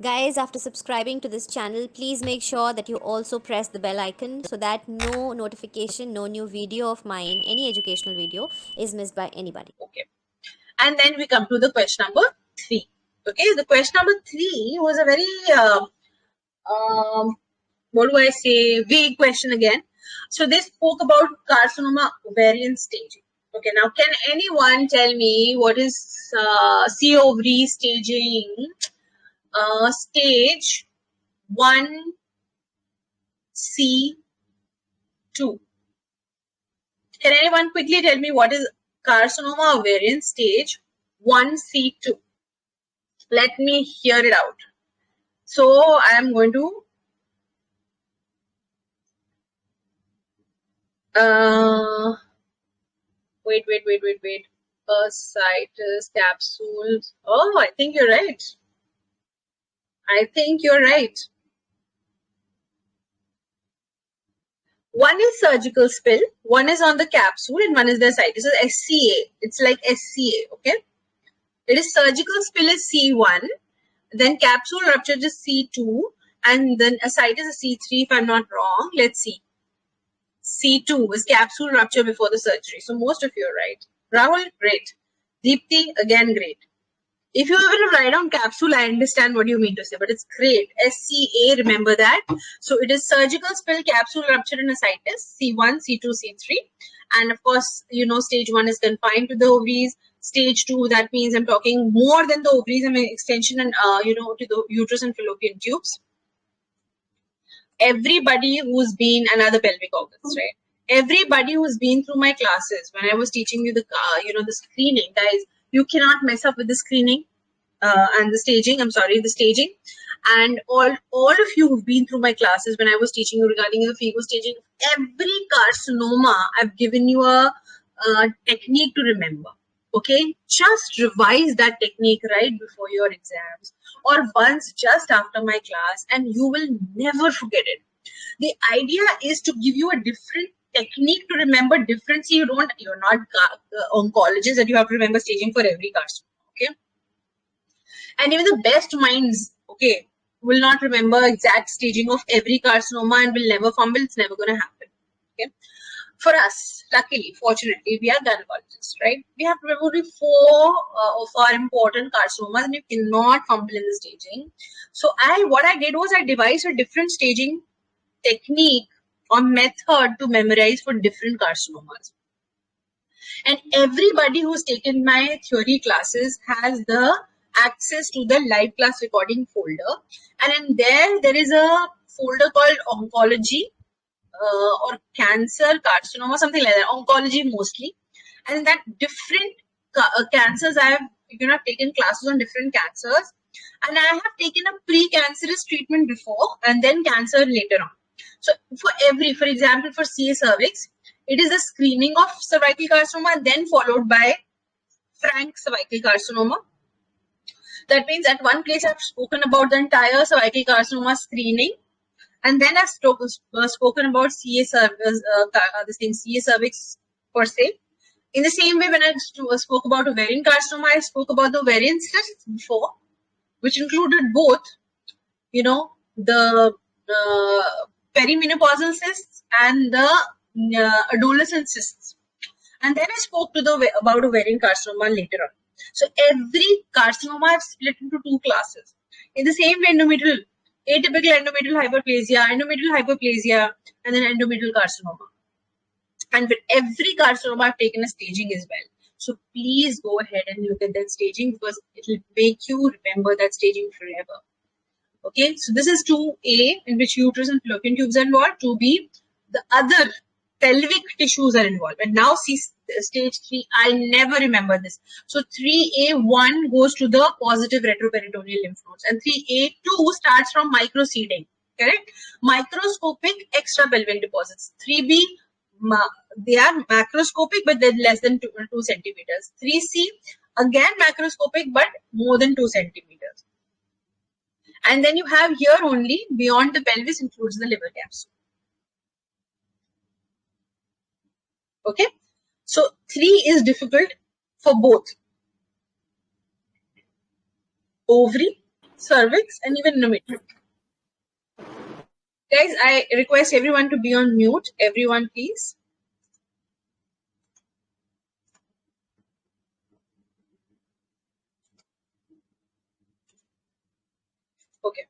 Guys, after subscribing to this channel, please make sure that you also press the bell icon so that no notification, no new video of mine, any educational video is missed by anybody. Okay. And then we come to the question number 3. Okay, the question number 3 was a very, what do I say, vague question again. So they spoke about carcinoma ovarian staging. Okay, now can anyone tell me what is C ovary staging? Stage 1, C, 2. Can anyone quickly tell me what is carcinoma ovarian stage 1C2? Let me hear it out. So I am going to wait. Ascites, capsules. Oh, I think you're right. One is surgical spill, one is on the capsule, and one is the ascites. So SCA. It's like SCA, okay? It is surgical spill is C1, then capsule rupture is C2, and then ascites is C3 if I'm not wrong. Let's see. C2 is capsule rupture before the surgery. So most of you are right. Rahul, great. Deepti, again, great. If you ever write down capsule, I understand what you mean to say, but it's great. SCA, remember that. So it is surgical spill, capsule rupture, and ascites, C1, C2, C3. And of course, you know, stage 1 is confined to the ovaries. Stage 2, that means I'm talking more than the ovaries, I mean extension and, you know, to the uterus and fallopian tubes. Everybody who's been another pelvic organs, right? Everybody who's been through my classes when I was teaching you the, you know, the screening, guys, you cannot mess up with the screening and the staging. I'm sorry, the staging. And all of you who've been through my classes when I was teaching you regarding the FIGO staging, every carcinoma, I've given you a technique to remember. Okay, just revise that technique right before your exams or once just after my class, and you will never forget it. The idea is to give you a different technique to remember different. So you're not oncologists that you have to remember staging for every carcinoma. Okay, and even the best minds, okay, will not remember exact staging of every carcinoma and will never fumble. It's never going to happen. Okay. For us, luckily, fortunately, we are gynecologists, right? We have to remember only 4 of our important carcinomas, and you cannot fumble in the staging. So what I did was I devised a different staging technique or method to memorize for different carcinomas. And everybody who's taken my theory classes has the access to the live class recording folder. And in there is a folder called oncology or cancer, carcinoma, something like that, oncology mostly. And in that different cancers, I have, taken classes on different cancers. And I have taken a pre-cancerous treatment before and then cancer later on. So for example, for CA cervix, it is a screening of cervical carcinoma then followed by frank cervical carcinoma. That means at one place I've spoken about the entire cervical carcinoma screening, and then I've spoken about CA cervix per se. In the same way, when I spoke about ovarian carcinoma, I spoke about the ovarian cysts before, which included both, the perimenopausal cysts and the adolescent cysts. And then I spoke about ovarian carcinoma later on. So every carcinoma I've split into 2 classes. In the same way, atypical endometrial hyperplasia, and then endometrial carcinoma. And with every carcinoma, I've taken a staging as well. So please go ahead and look at that staging because it will make you remember that staging forever. Okay, so this is 2A, in which uterus and fallopian tubes are involved. 2B, the other pelvic tissues are involved. And now see stage 3, I never remember this. So 3A1 goes to the positive retroperitoneal lymph nodes, and 3A2 starts from microseeding, correct? Microscopic extrapelvic deposits. 3B, they are macroscopic, but they're less than 2 centimeters. 3C, again macroscopic, but more than 2 centimeters. And then you have here only beyond the pelvis includes the liver capsule. Okay, so 3 is difficult for both ovary cervix, and even endometrium. Guys, I request everyone to be on mute. Everyone, please. Okay.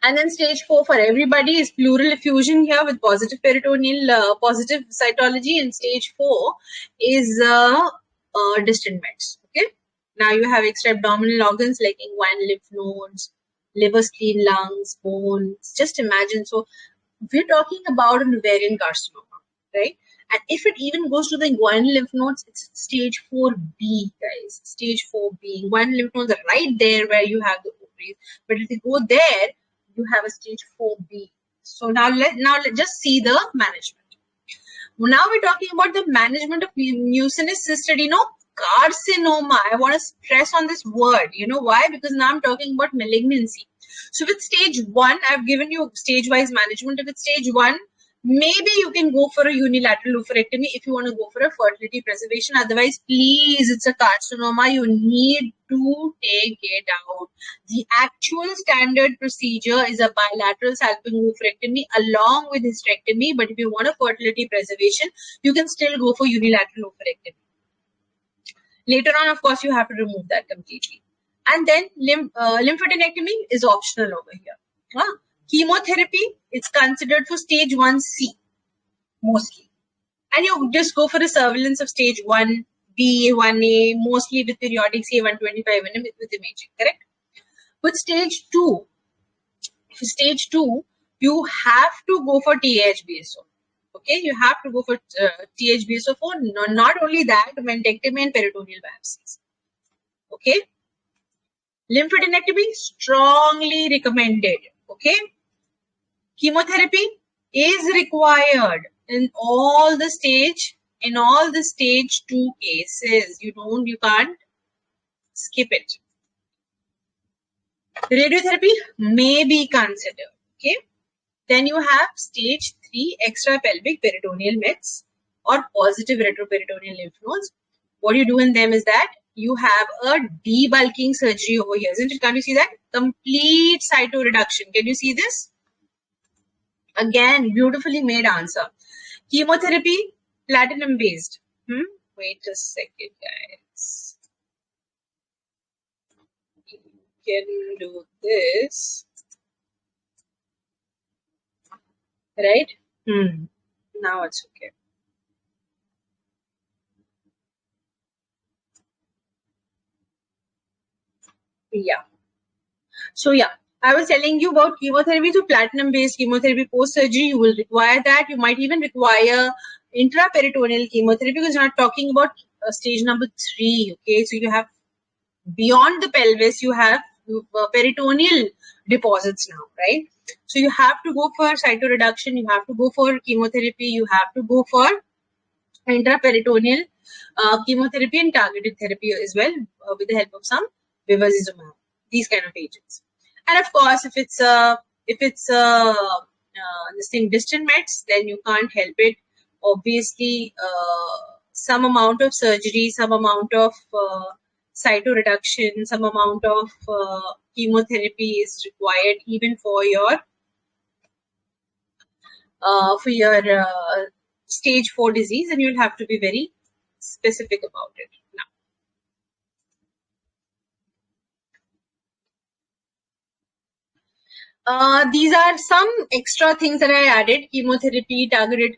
And then stage 4 for everybody is pleural effusion here with positive peritoneal, positive cytology, and stage 4 is distant meds. Okay. Now you have extra abdominal organs like inguinal lymph nodes, liver, spleen, lungs, bones. Just imagine. So we're talking about an ovarian carcinoma, right? And if it even goes to the inguinal lymph nodes, it's stage 4B, guys. Stage 4B. Inguinal lymph nodes are right there where you have the ovaries. But if you go there, you have a stage 4B. So now let's just see the management. Now we're talking about the management of mucinous cystadenocarcinoma. I want to stress on this word. You know why? Because now I'm talking about malignancy. So with stage 1, I've given you stage-wise management. If it's stage 1, maybe you can go for a unilateral oophorectomy if you want to go for a fertility preservation. Otherwise, please, it's a carcinoma. You need to take it out. The actual standard procedure is a bilateral salping oophorectomy along with hysterectomy. But if you want a fertility preservation, you can still go for unilateral oophorectomy. Later on, of course, you have to remove that completely. And then lymphadenectomy is optional over here. Chemotherapy, it's considered for stage 1C mostly. And you just go for a surveillance of stage 1B, 1A, mostly with periodic CA-125 with imaging, correct? With stage 2, you have to go for THBSO. Okay, you have to go for THBSO for not only that, mastectomy and peritoneal biopsies. Okay. Lymphadenectomy, strongly recommended. Okay. Chemotherapy is required in all the stage 2 cases. You can't skip it. Radiotherapy may be considered. Okay. Then you have stage 3 extrapelvic peritoneal mets or positive retroperitoneal lymph nodes. What you do in them is that you have a debulking surgery over here. Isn't it? Can you see that? Complete cytoreduction. Can you see this? Again, beautifully made answer. Chemotherapy, platinum based. Wait a second, guys. You can do this. Right? Now it's okay. Yeah. So yeah, I was telling you about chemotherapy. So platinum-based chemotherapy post-surgery, you will require that. You might even require intraperitoneal chemotherapy because you're not talking about stage number 3. Okay, so you have beyond the pelvis, you have peritoneal deposits now, right? So you have to go for cytoreduction. You have to go for chemotherapy. You have to go for intraperitoneal chemotherapy and targeted therapy as well with the help of some bevacizumab, these kind of agents. And of course, if it's this thing distant meds, then you can't help it. Obviously, some amount of surgery, some amount of cytoreduction, some amount of chemotherapy is required even for your stage 4 disease, and you'll have to be very specific about it. Now, these are some extra things that I added: chemotherapy, targeted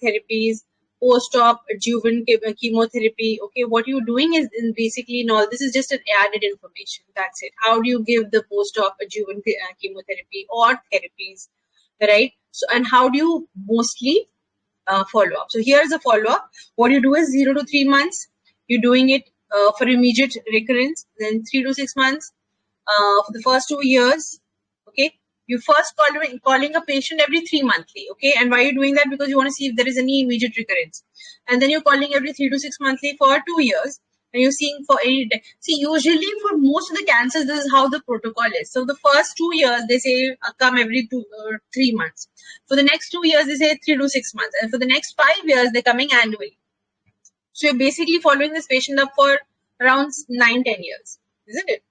therapies, post-op adjuvant chemotherapy. Okay, what you're doing is basically this is just an added information. That's it. How do you give the post-op adjuvant chemotherapy or therapies, right? So, and how do you mostly follow up? So here's a follow up. What you do is 0 to 3 months. You're doing it for immediate recurrence. Then 3 to 6 months for the first 2 years. Okay, you first calling a patient every 3 monthly. Okay, and why are you doing that? Because you want to see if there is any immediate recurrence. And then you're calling every 3 to 6 monthly for 2 years. And you're seeing for any. See, usually for most of the cancers, this is how the protocol is. So the first 2 years, they say come every 2 or 3 months. For the next 2 years, they say 3 to 6 months. And for the next 5 years, they're coming annually. So you're basically following this patient up for around 9-10 years, isn't it?